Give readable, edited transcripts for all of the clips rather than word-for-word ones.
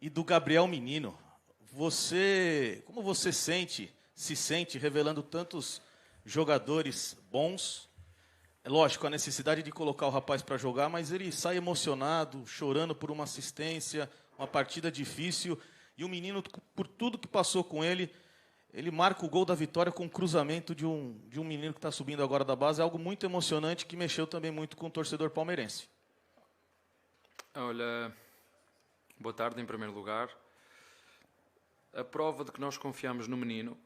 e do Gabriel Menino. Como você se sente revelando tantos jogadores bons? É lógico, a necessidade de colocar o rapaz para jogar, mas ele sai emocionado, chorando por uma assistência, uma partida difícil. E o menino, por tudo que passou com ele marca o gol da vitória com o cruzamento de um menino que está subindo agora da base. É algo muito emocionante que mexeu também muito com o torcedor palmeirense. Olha, boa tarde em primeiro lugar. A prova de que nós confiamos no menino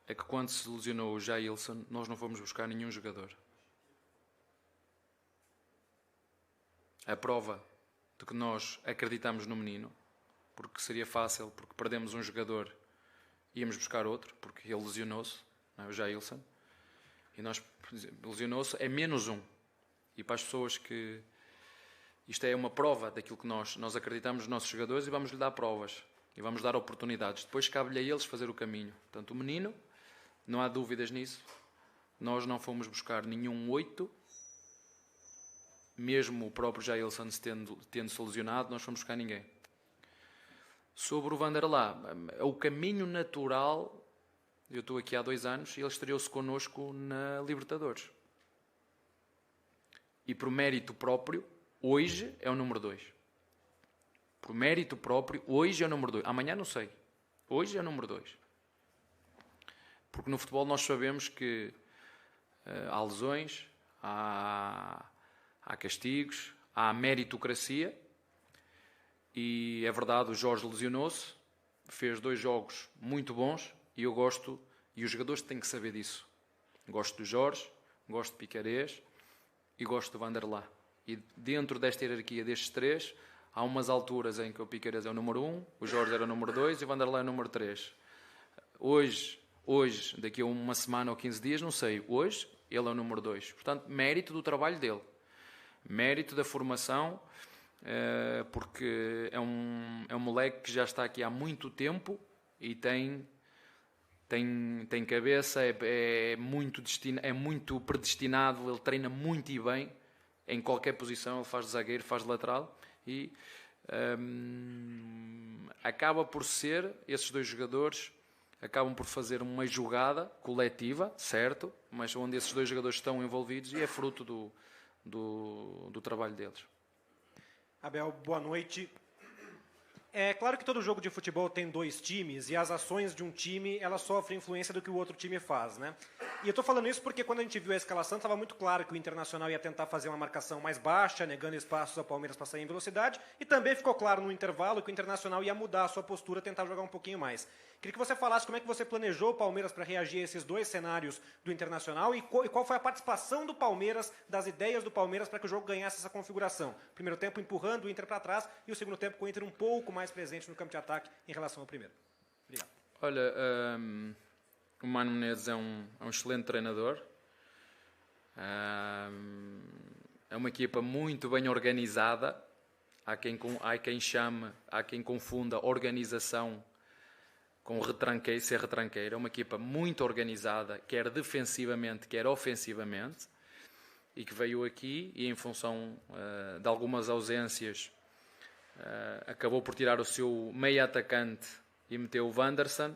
é que quando se lesionou o Jailson, nós não fomos buscar nenhum jogador. A prova de que nós acreditamos no menino, porque seria fácil, porque perdemos um jogador, íamos buscar outro, porque ele lesionou-se, não é? O Jailson, e nós lesionou-se, é menos um. E para as pessoas que isto é uma prova daquilo que nós acreditamos nos nossos jogadores, e vamos lhe dar provas e vamos dar oportunidades. Depois cabe-lhe a eles fazer o caminho. Portanto, o menino, não há dúvidas nisso, nós não fomos buscar nenhum 8, mesmo o próprio Jailson tendo-se lesionado, nós fomos buscar ninguém. Sobre o Vanderlá, o caminho natural, eu estou aqui há 2 anos e ele estreou-se connosco na Libertadores. E por mérito próprio, hoje é o número 2. Por mérito próprio, hoje é o número 2. Amanhã não sei. Hoje é o número 2. Porque no futebol nós sabemos que há lesões, há castigos, há meritocracia. E é verdade, o Jorge lesionou-se, fez 2 jogos muito bons e eu gosto, e os jogadores têm que saber disso. Gosto do Jorge, gosto de Piquerez e gosto do Vanderlá. E dentro desta hierarquia destes 3, há umas alturas em que o Piquerez é o número 1, o Jorge era o número 2 e o Vanderlá é o número 3. Hoje, daqui a uma semana ou 15 dias, não sei, hoje ele é o número 2. Portanto, mérito do trabalho dele, mérito da formação, porque é um moleque que já está aqui há muito tempo e tem cabeça, é muito predestinado, ele treina muito e bem, em qualquer posição, ele faz de zagueiro, faz de lateral e acaba por ser, esses 2 jogadores acabam por fazer uma jogada coletiva, certo, mas onde esses 2 jogadores estão envolvidos e é fruto do trabalho deles. Abel, boa noite. É claro que todo jogo de futebol tem 2 times e as ações de um time elas sofrem influência do que o outro time faz, né? E eu estou falando isso porque quando a gente viu a escalação estava muito claro que o Internacional ia tentar fazer uma marcação mais baixa, negando espaços ao Palmeiras para sair em velocidade, e também ficou claro no intervalo que o Internacional ia mudar a sua postura, tentar jogar um pouquinho mais. Queria que você falasse como é que você planejou o Palmeiras para reagir a esses 2 cenários do Internacional e qual foi a participação do Palmeiras, das ideias do Palmeiras para que o jogo ganhasse essa configuração. Primeiro tempo empurrando o Inter para trás e o segundo tempo com o Inter um pouco mais presente no campo de ataque em relação ao primeiro. Obrigado. Olha, o Mano Menezes é um excelente treinador. É uma equipa muito bem organizada. Há quem confunda organização com ser retranqueiro. É uma equipa muito organizada, quer defensivamente, quer ofensivamente, e que veio aqui e em função de algumas ausências acabou por tirar o seu meio atacante e meteu o Wanderson,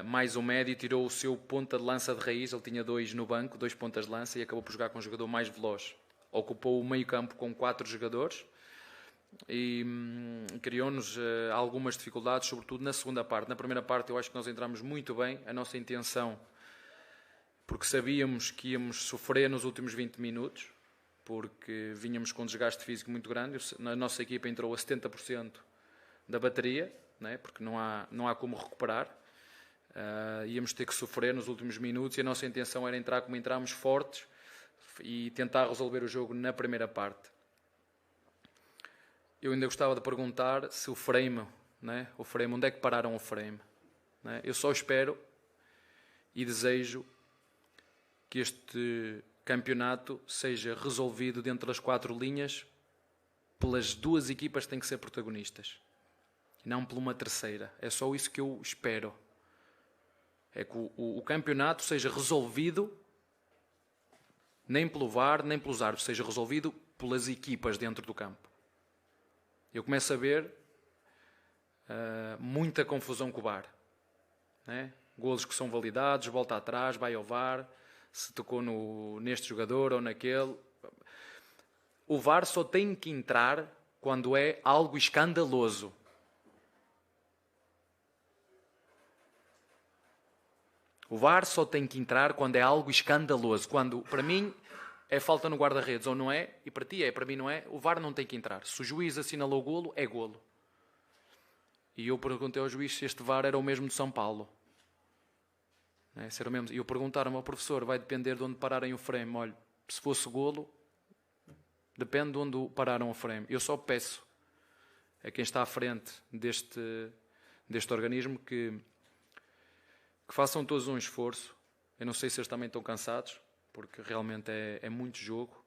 mais um médio, tirou o seu ponta de lança de raiz. Ele tinha 2 no banco, 2 pontas de lança, e acabou por jogar com um jogador mais veloz. Ocupou o meio campo com 4 jogadores e criou-nos algumas dificuldades, sobretudo na segunda parte. Na primeira parte eu acho que nós entramos muito bem. A nossa intenção, porque sabíamos que íamos sofrer nos últimos 20 minutos, porque vínhamos com um desgaste físico muito grande. A nossa equipa entrou a 70% da bateria, né? Porque não há como recuperar. Íamos ter que sofrer nos últimos minutos e a nossa intenção era entrar como entramos, fortes, e tentar resolver o jogo na primeira parte. Eu ainda gostava de perguntar se o frame, né? Onde é que pararam o frame? Né? Eu só espero e desejo que este campeonato seja resolvido dentro das 4 linhas pelas 2 equipas que têm que ser protagonistas, não por uma terceira. É só isso que eu espero. É que o campeonato seja resolvido nem pelo VAR, nem pelos árbitros, seja resolvido pelas equipas dentro do campo. Eu começo a ver muita confusão com o VAR, né? Golos que são validados, volta atrás, vai ao VAR, se tocou neste jogador ou naquele. O VAR só tem que entrar quando é algo escandaloso. O VAR só tem que entrar quando é algo escandaloso. Quando, para mim, é falta no guarda-redes ou não é, e para ti é, para mim não é, o VAR não tem que entrar. Se o juiz assinalou o golo, é golo. E eu perguntei ao juiz se este VAR era o mesmo de São Paulo. Se era o mesmo. E eu perguntaram-me ao professor, vai depender de onde pararem o frame. Olha, se fosse golo, depende de onde pararam o frame. Eu só peço a quem está à frente deste organismo que façam todos um esforço. Eu não sei se eles também estão cansados, porque realmente é muito jogo,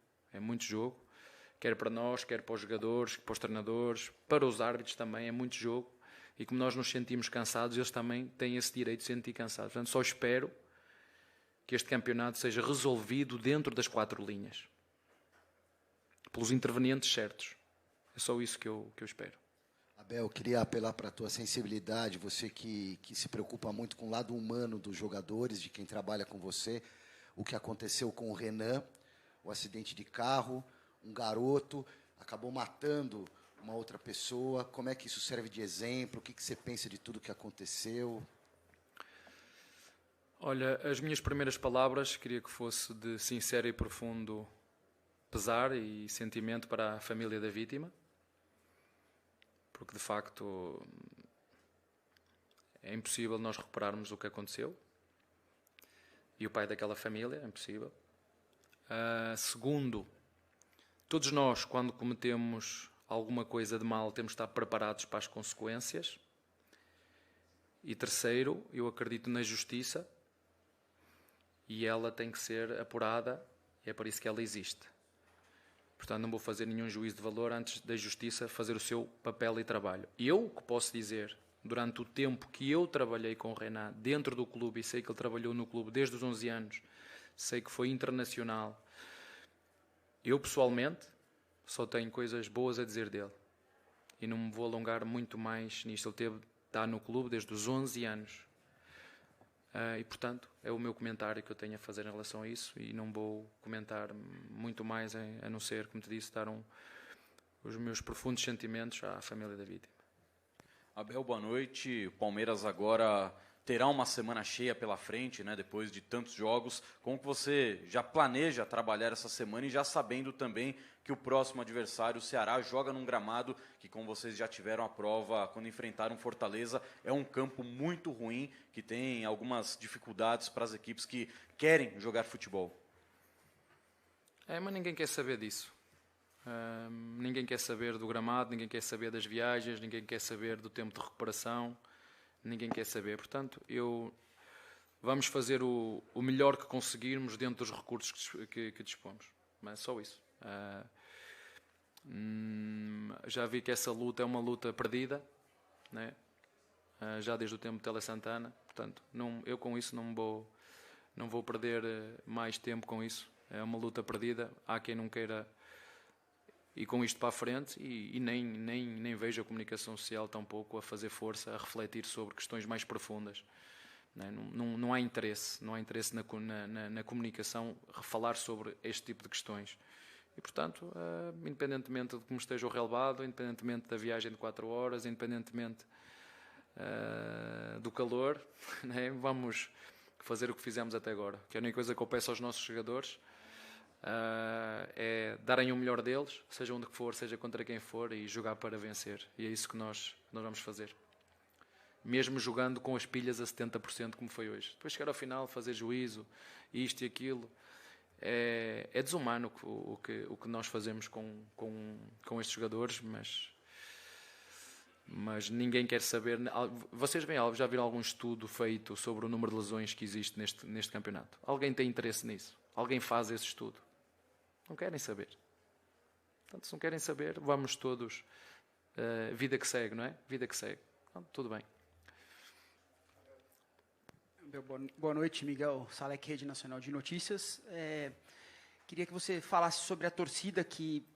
quer para nós, quer para os jogadores, para os treinadores, para os árbitros também, é muito jogo, e como nós nos sentimos cansados, eles também têm esse direito de se sentir cansados. Portanto, só espero que este campeonato seja resolvido dentro das 4 linhas, pelos intervenientes certos. É só isso que eu espero. Abel, eu queria apelar para a tua sensibilidade, você que se preocupa muito com o lado humano dos jogadores, de quem trabalha com você, o que aconteceu com o Renan, o acidente de carro, um garoto acabou matando uma outra pessoa. Como é que isso serve de exemplo? O que você pensa de tudo que aconteceu? Olha, as minhas primeiras palavras queria que fosse de sincero e profundo pesar e sentimento para a família da vítima, porque de facto é impossível nós recuperarmos o que aconteceu, e o pai daquela família, é impossível. Segundo, todos nós, quando cometemos alguma coisa de mal, temos de estar preparados para as consequências. E terceiro, eu acredito na justiça, e ela tem que ser apurada, e é por isso que ela existe. Portanto, não vou fazer nenhum juízo de valor antes da justiça fazer o seu papel e trabalho. E eu que posso dizer, durante o tempo que eu trabalhei com o Renan dentro do clube, e sei que ele trabalhou no clube desde os 11 anos, sei que foi internacional, eu pessoalmente só tenho coisas boas a dizer dele. E não me vou alongar muito mais nisto. Ele está no clube desde os 11 anos. E, portanto, é o meu comentário que eu tenho a fazer em relação a isso, e não vou comentar muito mais, a não ser, como te disse, dar os meus profundos sentimentos à família da vítima. Abel, boa noite. O Palmeiras agora terá uma semana cheia pela frente, né, depois de tantos jogos. Como que você já planeja trabalhar essa semana, e já sabendo também que o próximo adversário, o Ceará, joga num gramado que, como vocês já tiveram a prova quando enfrentaram Fortaleza, é um campo muito ruim, que tem algumas dificuldades para as equipes que querem jogar futebol? Mas ninguém quer saber disso. Ninguém quer saber do gramado, ninguém quer saber das viagens, ninguém quer saber do tempo de recuperação, ninguém quer saber. Portanto, vamos fazer o melhor que conseguirmos dentro dos recursos que dispomos. Mas só isso. Já vi que essa luta é uma luta perdida, né? Já desde o tempo de Tele Santana. Portanto, eu com isso não vou perder mais tempo com isso. É uma luta perdida. Há quem não queira ir com isto para a frente, e nem vejo a comunicação social tampouco a fazer força, a refletir sobre questões mais profundas. Não há interesse na comunicação falar sobre este tipo de questões. E, portanto, independentemente de como esteja o relevado, independentemente da viagem de 4 horas, independentemente do calor, né, vamos fazer o que fizemos até agora. Que a única coisa que eu peço aos nossos jogadores é darem o melhor deles, seja onde for, seja contra quem for, e jogar para vencer. E é isso que nós vamos fazer. Mesmo jogando com as pilhas a 70%, como foi hoje. Depois chegar ao final, fazer juízo, isto e aquilo, é desumano o que nós fazemos com estes jogadores, mas ninguém quer saber. Vocês já viram algum estudo feito sobre o número de lesões que existe neste campeonato? Alguém tem interesse nisso? Alguém faz esse estudo? Não querem saber. Portanto, se não querem saber, vamos todos. Vida que segue, não é? Vida que segue. Então, tudo bem. Boa noite, Miguel Salek, Rede Nacional de Notícias. Queria que você falasse sobre a torcida que,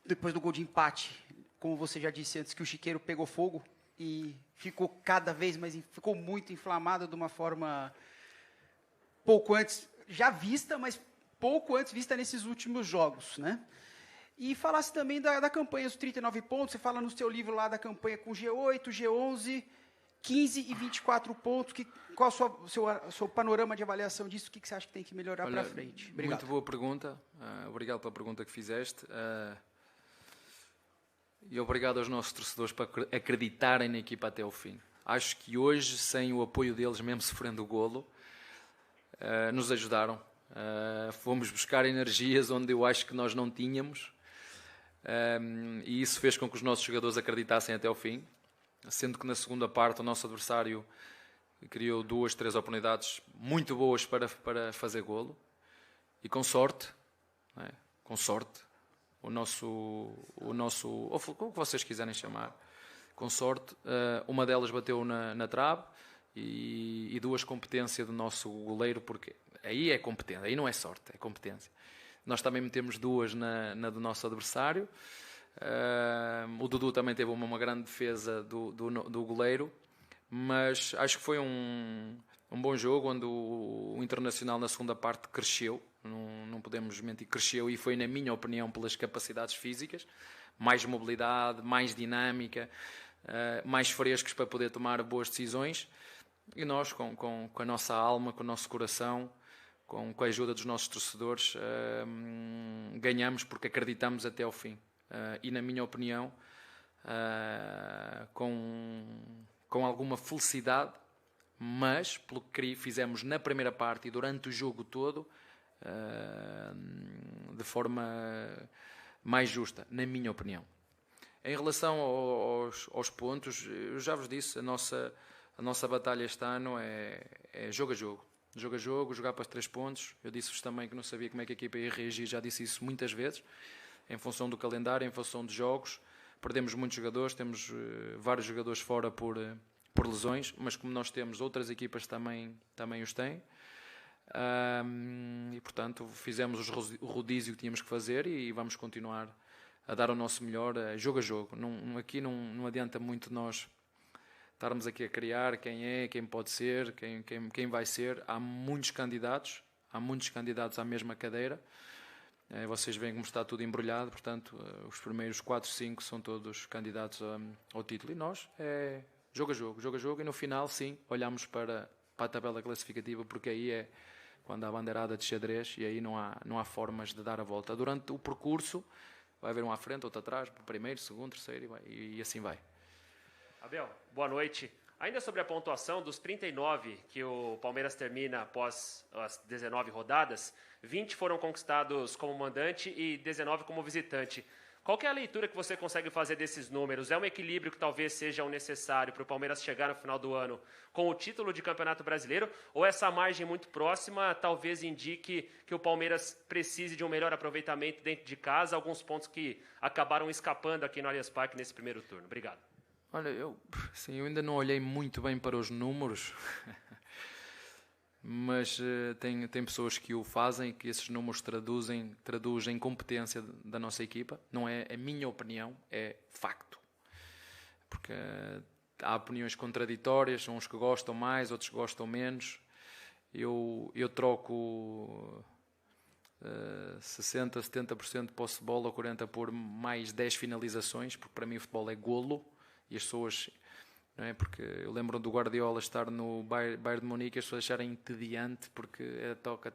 depois do gol de empate, como você já disse antes, que o Chiqueiro pegou fogo e ficou cada vez mais, ficou muito inflamada de uma forma pouco antes já vista, mas pouco antes vista nesses últimos jogos, né? E falasse também da campanha dos 39 pontos, você fala no seu livro lá da campanha com G8, G11, 15 e 24 pontos, qual o seu panorama de avaliação disso, o que você acha que tem que melhorar para frente? Obrigado. Muito boa pergunta, obrigado pela pergunta que fizeste, e obrigado aos nossos torcedores por acreditarem na equipa até o fim. Acho que hoje, sem o apoio deles, mesmo sofrendo o golo, nos ajudaram. Fomos buscar energias onde eu acho que nós não tínhamos, e isso fez com que os nossos jogadores acreditassem até ao fim, sendo que na segunda parte o nosso adversário criou 2, 3 oportunidades muito boas para fazer golo, e com sorte, não é? Com sorte, o nosso, ou como vocês quiserem chamar, com sorte, uma delas bateu na trave, e 2 competência do nosso goleiro, porque aí é competência, aí não é sorte, é competência. Nós também metemos 2 na do nosso adversário. O Dudu também teve uma grande defesa do goleiro, mas acho que foi um bom jogo, onde o Internacional na segunda parte cresceu, não podemos mentir, cresceu, e foi, na minha opinião, pelas capacidades físicas, mais mobilidade, mais dinâmica, mais frescos para poder tomar boas decisões, e nós com a nossa alma, com o nosso coração, com a ajuda dos nossos torcedores, ganhamos porque acreditamos até ao fim. E, na minha opinião, com alguma felicidade, mas pelo que fizemos na primeira parte e durante o jogo todo, de forma mais justa, na minha opinião. Em relação aos pontos, eu já vos disse, a nossa batalha este ano é jogo a jogo. Jogo a jogo, jogar para os 3 pontos. Eu disse-vos também que não sabia como é que a equipa ia reagir, já disse isso muitas vezes, em função do calendário, em função de jogos. Perdemos muitos jogadores, temos vários jogadores fora por lesões, mas como nós temos, outras equipas também os têm. E, portanto, fizemos o rodízio que tínhamos que fazer e vamos continuar a dar o nosso melhor, jogo a jogo. Aqui não adianta muito nós estarmos aqui a criar quem é, quem pode ser, quem vai ser. Há muitos candidatos à mesma cadeira. Vocês veem como está tudo embrulhado, portanto, os primeiros 4, 5 são todos candidatos ao título. E nós, jogo a jogo, e no final, sim, olhamos para a tabela classificativa, porque aí é quando há a bandeirada de xadrez, e aí não há formas de dar a volta. Durante o percurso, vai haver um à frente, outro atrás, primeiro, segundo, terceiro, e assim vai. Abel, boa noite. Ainda sobre a pontuação dos 39 que o Palmeiras termina após as 19 rodadas, 20 foram conquistados como mandante e 19 como visitante. Qual que é a leitura que você consegue fazer desses números? É um equilíbrio que talvez seja o necessário para o Palmeiras chegar no final do ano com o título de Campeonato Brasileiro? Ou essa margem muito próxima talvez indique que o Palmeiras precise de um melhor aproveitamento dentro de casa, alguns pontos que acabaram escapando aqui no Allianz Parque nesse primeiro turno? Obrigado. Olha, eu ainda não olhei muito bem para os números, mas tem pessoas que o fazem, que esses números traduzem competência da nossa equipa. Não é a minha opinião, é facto. Porque há opiniões contraditórias, são uns que gostam mais, outros que gostam menos. Eu troco 60%, 70% de posse de bola, ou 40% por mais 10 finalizações, porque para mim o futebol é golo. E as pessoas, não é? Porque eu lembro do Guardiola estar no Bayern de Munique e as pessoas acharem entediante, porque é toca,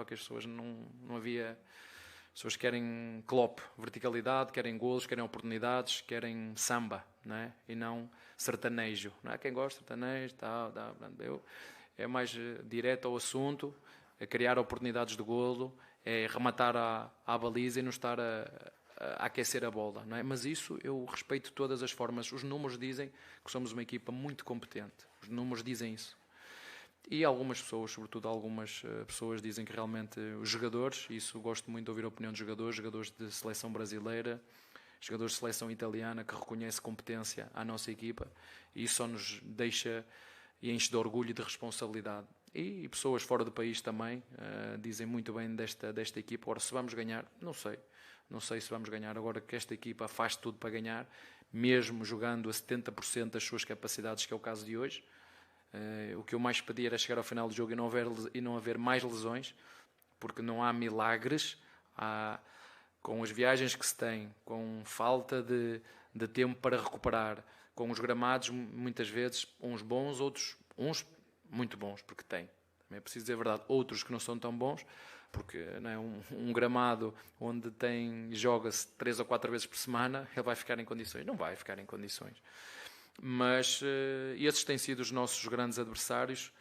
as pessoas não havia. As pessoas querem Klopp, verticalidade, querem golos, querem oportunidades, querem samba, não é? E não sertanejo. Não é? Quem gosta de sertanejo, é mais direto ao assunto, é criar oportunidades de golo, é rematar à baliza e não estar a aquecer a bola, não é? Mas isso eu respeito de todas as formas. Os números dizem que somos uma equipa muito competente. Os números dizem isso. E algumas pessoas, sobretudo algumas pessoas, dizem que realmente os jogadores, isso gosto muito de ouvir a opinião de jogadores de seleção brasileira, jogadores de seleção italiana, que reconhecem competência à nossa equipa, e isso só nos deixa e enche de orgulho e de responsabilidade. E pessoas fora do país também dizem muito bem desta equipa. Ora, se vamos ganhar, não sei se vamos ganhar. Agora que esta equipa faz tudo para ganhar, mesmo jogando a 70% das suas capacidades, que é o caso de hoje. O que eu mais pedi era chegar ao final do jogo e não haver mais lesões, porque não há milagres. Com as viagens que se tem, com falta de tempo para recuperar, com os gramados muitas vezes, uns bons, uns muito bons, porque tem. Também é preciso dizer a verdade, outros que não são tão bons, porque não é um gramado onde joga-se 3 ou 4 vezes por semana, ele vai ficar em condições? Não vai ficar em condições. Mas esses têm sido os nossos grandes adversários.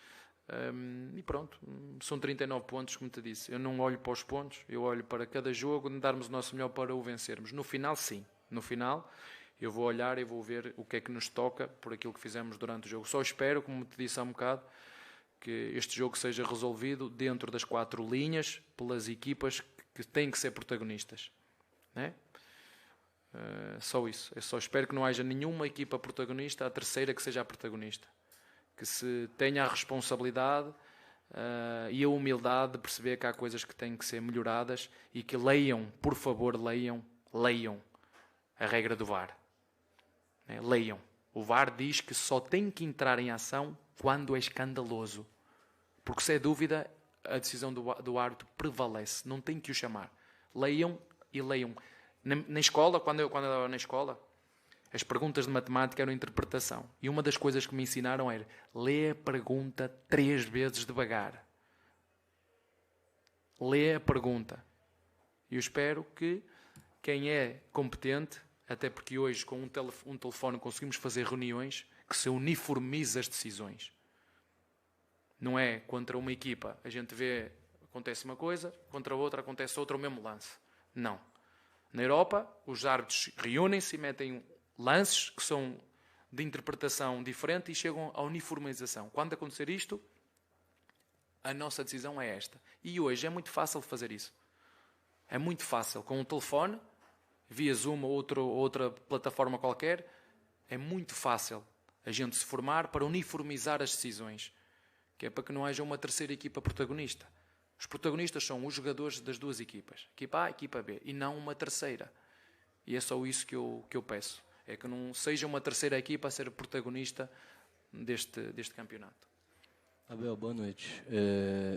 E pronto, são 39 pontos, como te disse. Eu não olho para os pontos, eu olho para cada jogo, darmos o nosso melhor para o vencermos. No final, sim. No final, eu vou olhar e vou ver o que é que nos toca por aquilo que fizemos durante o jogo. Só espero, como te disse há um bocado, que este jogo seja resolvido dentro das 4 linhas, pelas equipas que têm que ser protagonistas. Né? Só isso. Eu só espero que não haja nenhuma equipa protagonista, a terceira que seja a protagonista. Que se tenha a responsabilidade e a humildade de perceber que há coisas que têm que ser melhoradas e que leiam, por favor, leiam a regra do VAR. Leiam. O VAR diz que só tem que entrar em ação quando é escandaloso. Porque se é dúvida, a decisão do árbitro prevalece. Não tem que o chamar. Leiam e leiam. Na escola, quando eu estava na escola, as perguntas de matemática eram interpretação. E uma das coisas que me ensinaram era lê a pergunta 3 vezes devagar. Lê a pergunta. E eu espero que quem é competente, até porque hoje com um telefone conseguimos fazer reuniões, que se uniformize as decisões. Não é contra uma equipa, a gente vê, acontece uma coisa, contra outra acontece outra, o mesmo lance. Não. Na Europa, os árbitros reúnem-se e metem lances que são de interpretação diferente e chegam à uniformização. Quando acontecer isto, a nossa decisão é esta. E hoje é muito fácil fazer isso. É muito fácil. Com um telefone, via Zoom ou outra plataforma qualquer, é muito fácil a gente se formar para uniformizar as decisões. Que é para que não haja uma terceira equipa protagonista. Os protagonistas são os jogadores das 2 equipas. Equipa A e equipa B. E não uma terceira. E é só isso que eu peço. É que não seja uma terceira equipa a ser protagonista deste campeonato. Abel, boa noite.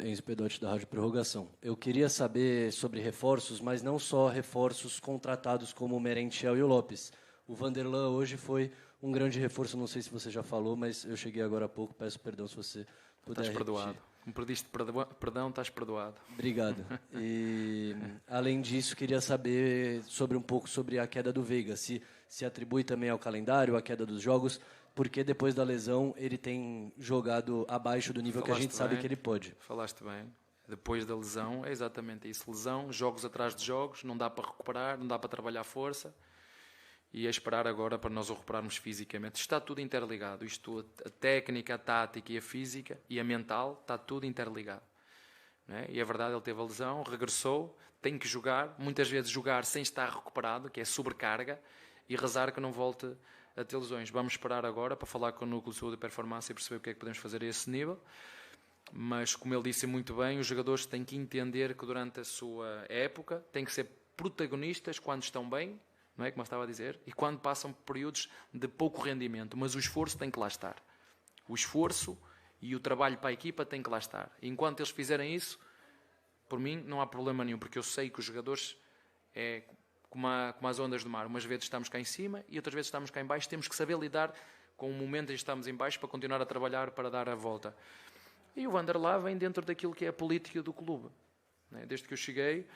Enzo Pedotti, da Rádio Prorrogação. Eu queria saber sobre reforços, mas não só reforços contratados como o Merentiel e o Lopes. O Vanderlan hoje foi um grande reforço, não sei se você já falou, mas eu cheguei agora há pouco, peço perdão se você puder Estás perdoado. repetir. Como pediste perdão, estás perdoado. Obrigado. E, além disso, queria saber um pouco sobre a queda do Veiga. Se atribui também ao calendário, a queda dos jogos, porque depois da lesão ele tem jogado abaixo do nível que a gente sabe que ele pode. Falaste bem. Depois da lesão, é exatamente isso. Lesão, jogos atrás de jogos, não dá para recuperar, não dá para trabalhar força. E é esperar agora para nós o recuperarmos fisicamente. Está tudo interligado. Isto, a técnica, a tática e a física e a mental, está tudo interligado. Não é? E é verdade, ele teve a lesão, regressou, tem que jogar, muitas vezes jogar sem estar recuperado, que é sobrecarga, e rezar que não volte a ter lesões. Vamos esperar agora para falar com o Núcleo de Saúde e Performance e perceber o que é que podemos fazer a esse nível. Mas, como ele disse muito bem, os jogadores têm que entender que durante a sua época têm que ser protagonistas quando estão bem, não é como eu estava a dizer, e quando passam por períodos de pouco rendimento, mas o esforço tem que lá estar. O esforço e o trabalho para a equipa tem que lá estar. E enquanto eles fizerem isso, por mim não há problema nenhum, porque eu sei que os jogadores é como as ondas do mar. Umas vezes estamos cá em cima e outras vezes estamos cá em baixo. Temos que saber lidar com o momento em que estamos em baixo para continuar a trabalhar para dar a volta. E o Vanderlan vem dentro daquilo que é a política do clube. Desde que eu cheguei,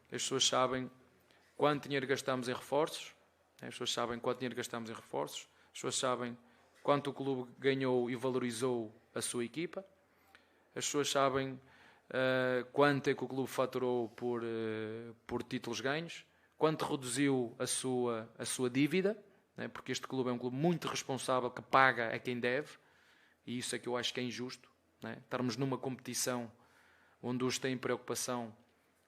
as pessoas sabem quanto dinheiro gastamos em reforços, as pessoas sabem quanto dinheiro gastamos em reforços, as pessoas sabem quanto o clube ganhou e valorizou a sua equipa, as pessoas sabem quanto é que o clube faturou por títulos ganhos, quanto reduziu a sua dívida, porque este clube é um clube muito responsável que paga a quem deve, e isso é que eu acho que é injusto, estarmos numa competição onde os têm preocupação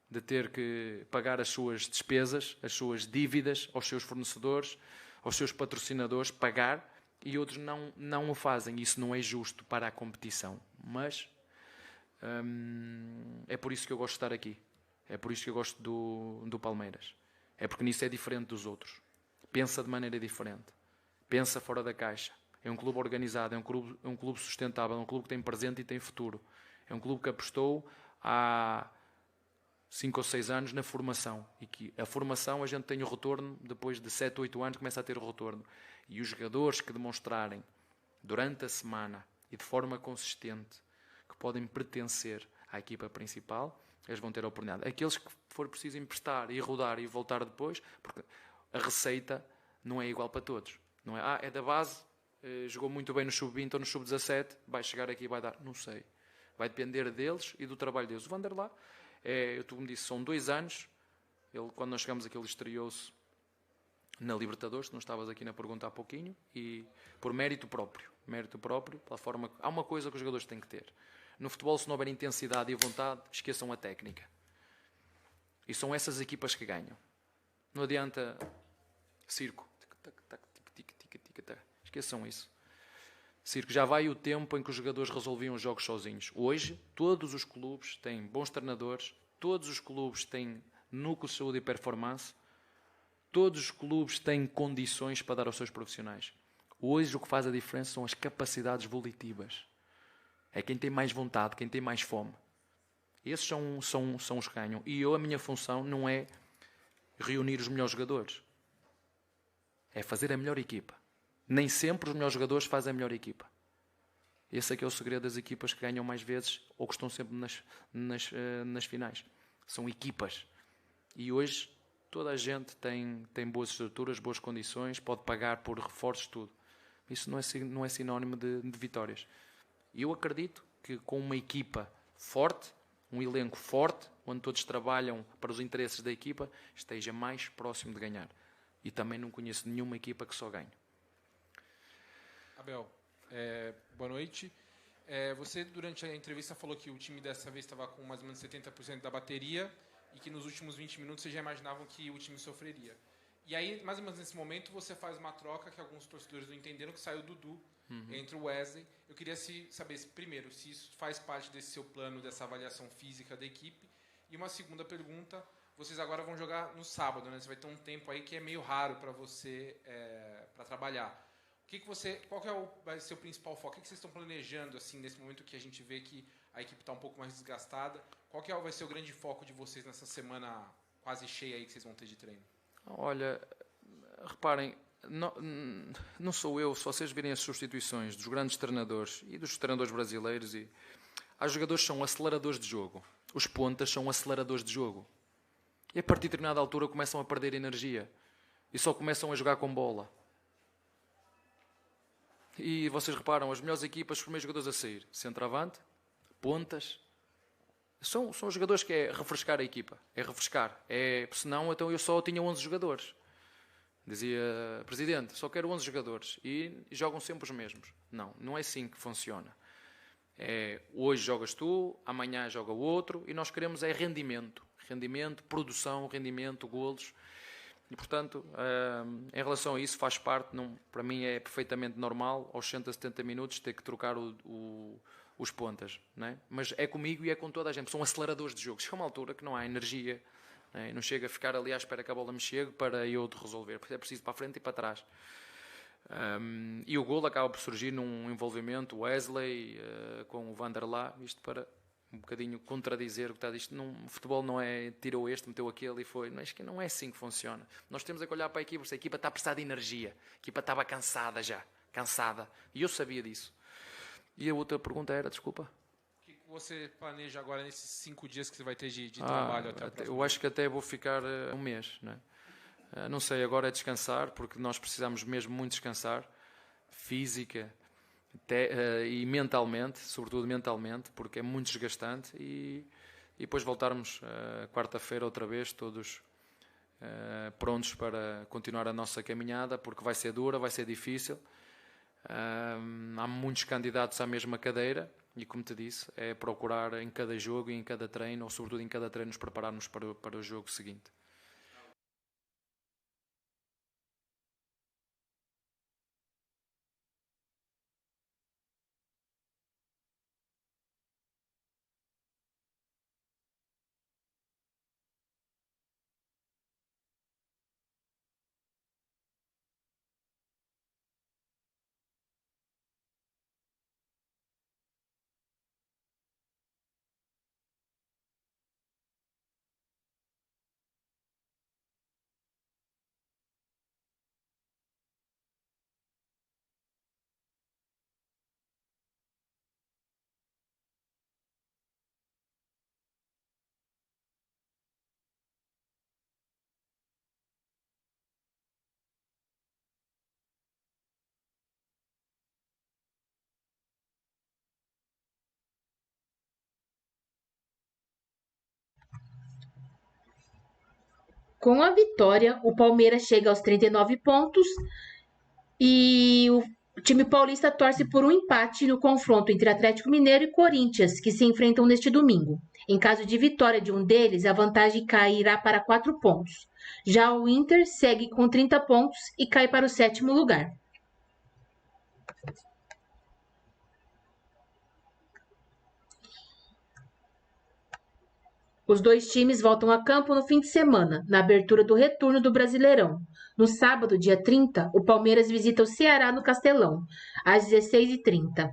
de ter que pagar as suas despesas, as suas dívidas aos seus fornecedores, aos seus patrocinadores, pagar, e outros não o fazem. Isso não é justo para a competição. Mas é por isso que eu gosto de estar aqui. É por isso que eu gosto do Palmeiras. É porque nisso é diferente dos outros. Pensa de maneira diferente. pensa fora da caixa. É um clube organizado, é um clube sustentável, é um clube que tem presente e tem futuro. É um clube que apostou há 5 ou 6 anos na formação. E que a formação a gente tem o retorno, depois de 7 ou 8 anos começa a ter o retorno. E os jogadores que demonstrarem durante a semana e de forma consistente que podem pertencer à equipa principal, eles vão ter a oportunidade. Aqueles que for preciso emprestar e rodar e voltar depois, porque a receita não é igual para todos. Não é, é da base, jogou muito bem no sub-20 ou no sub-17, vai chegar aqui e vai dar. Não sei. Vai depender deles e do trabalho deles. O Vanderlá, tu me disse, são 2 anos. Ele, quando nós chegamos aqui, ele estreou-se na Libertadores, não estavas aqui na pergunta há pouquinho, e por mérito próprio. Mérito próprio, pela forma. Há uma coisa que os jogadores têm que ter. No futebol, se não houver intensidade e vontade, esqueçam a técnica. E são essas equipas que ganham. Não adianta circo. Esqueçam isso. Circo, já vai o tempo em que os jogadores resolviam os jogos sozinhos. Hoje, todos os clubes têm bons treinadores, todos os clubes têm núcleo de saúde e performance, todos os clubes têm condições para dar aos seus profissionais. Hoje o que faz a diferença são as capacidades volitivas. É quem tem mais vontade, quem tem mais fome. Esses são os que ganham. E a minha função não é reunir os melhores jogadores. É fazer a melhor equipa. Nem sempre os melhores jogadores fazem a melhor equipa. Esse é que é o segredo das equipas que ganham mais vezes ou que estão sempre nas finais. São equipas. E hoje toda a gente tem boas estruturas, boas condições, pode pagar por reforços, tudo. Isso não é sinónimo de vitórias. E eu acredito que com uma equipa forte, um elenco forte, onde todos trabalham para os interesses da equipa, esteja mais próximo de ganhar. E também não conheço nenhuma equipa que só ganhe. Abel, boa noite. Você, durante a entrevista, falou que o time dessa vez estava com mais ou menos 70% da bateria e que nos últimos 20 minutos vocês já imaginavam que o time sofreria. E aí, mais ou menos nesse momento, você faz uma troca que alguns torcedores não entenderam, que saiu o Dudu, entre o Wesley. Eu queria saber, primeiro, se isso faz parte desse seu plano, dessa avaliação física da equipe. E uma segunda pergunta, vocês agora vão jogar no sábado, né? Você vai ter um tempo aí que é meio raro para você para trabalhar. Qual que vai ser o principal foco? O que vocês estão planejando assim, nesse momento que a gente vê que a equipe está um pouco mais desgastada? Qual que vai ser o grande foco de vocês nessa semana quase cheia aí que vocês vão ter de treino? Olha, reparem, não sou eu, se vocês virem as substituições dos grandes treinadores e dos treinadores brasileiros, há jogadores que são aceleradores de jogo. Os pontas são aceleradores de jogo. E a partir de determinada altura começam a perder energia. E só começam a jogar com bola. E vocês reparam, as melhores equipas, os primeiros jogadores a sair. Centroavante, pontas. São jogadores que é refrescar a equipa. É refrescar. Senão, então eu só tinha 11 jogadores. Dizia, presidente, só quero 11 jogadores. E jogam sempre os mesmos. Não é assim que funciona. Hoje jogas tu, amanhã joga o outro. E nós queremos rendimento. Rendimento, produção, rendimento, golos. E, portanto, em relação a isso, faz parte, para mim é perfeitamente normal, aos 60, 70 minutos, ter que trocar os pontas. Não é? Mas é comigo e é com toda a gente. São aceleradores de jogo. Chega uma altura que não há energia, não chega a ficar ali à espera que a bola me chegue para eu resolver. É preciso para a frente e para trás. E o golo acaba por surgir num envolvimento Wesley com o Vanderlá, isto para um bocadinho contradizer o que está disto. O futebol não é tirou este, meteu aquele e foi. Não é assim que funciona. Nós temos que olhar para a equipa, a equipa está a precisar de energia. A equipa estava cansada já. Cansada. E eu sabia disso. E a outra pergunta era, desculpa. O que você planeja agora nesses 5 dias que você vai ter de trabalho até o próximo? Eu acho que até vou ficar um mês. Não sei, agora é descansar, porque nós precisamos mesmo muito descansar. Física e mentalmente, sobretudo mentalmente, porque é muito desgastante, e depois voltarmos quarta-feira outra vez, todos prontos para continuar a nossa caminhada, porque vai ser dura, vai ser difícil. Há muitos candidatos à mesma cadeira e, como te disse, é procurar em cada jogo e em cada treino, ou sobretudo em cada treino, nos prepararmos para o jogo seguinte. Com a vitória, o Palmeiras chega aos 39 pontos e o time paulista torce por um empate no confronto entre Atlético Mineiro e Corinthians, que se enfrentam neste domingo. Em caso de vitória de um deles, a vantagem cairá para 4 pontos. Já o Inter segue com 30 pontos e cai para o 7º lugar. Os dois times voltam a campo no fim de semana, na abertura do retorno do Brasileirão. No sábado, dia 30, o Palmeiras visita o Ceará no Castelão, às 16h30.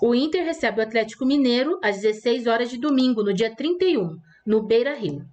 O Inter recebe o Atlético Mineiro às 16 horas de domingo, no dia 31, no Beira-Rio.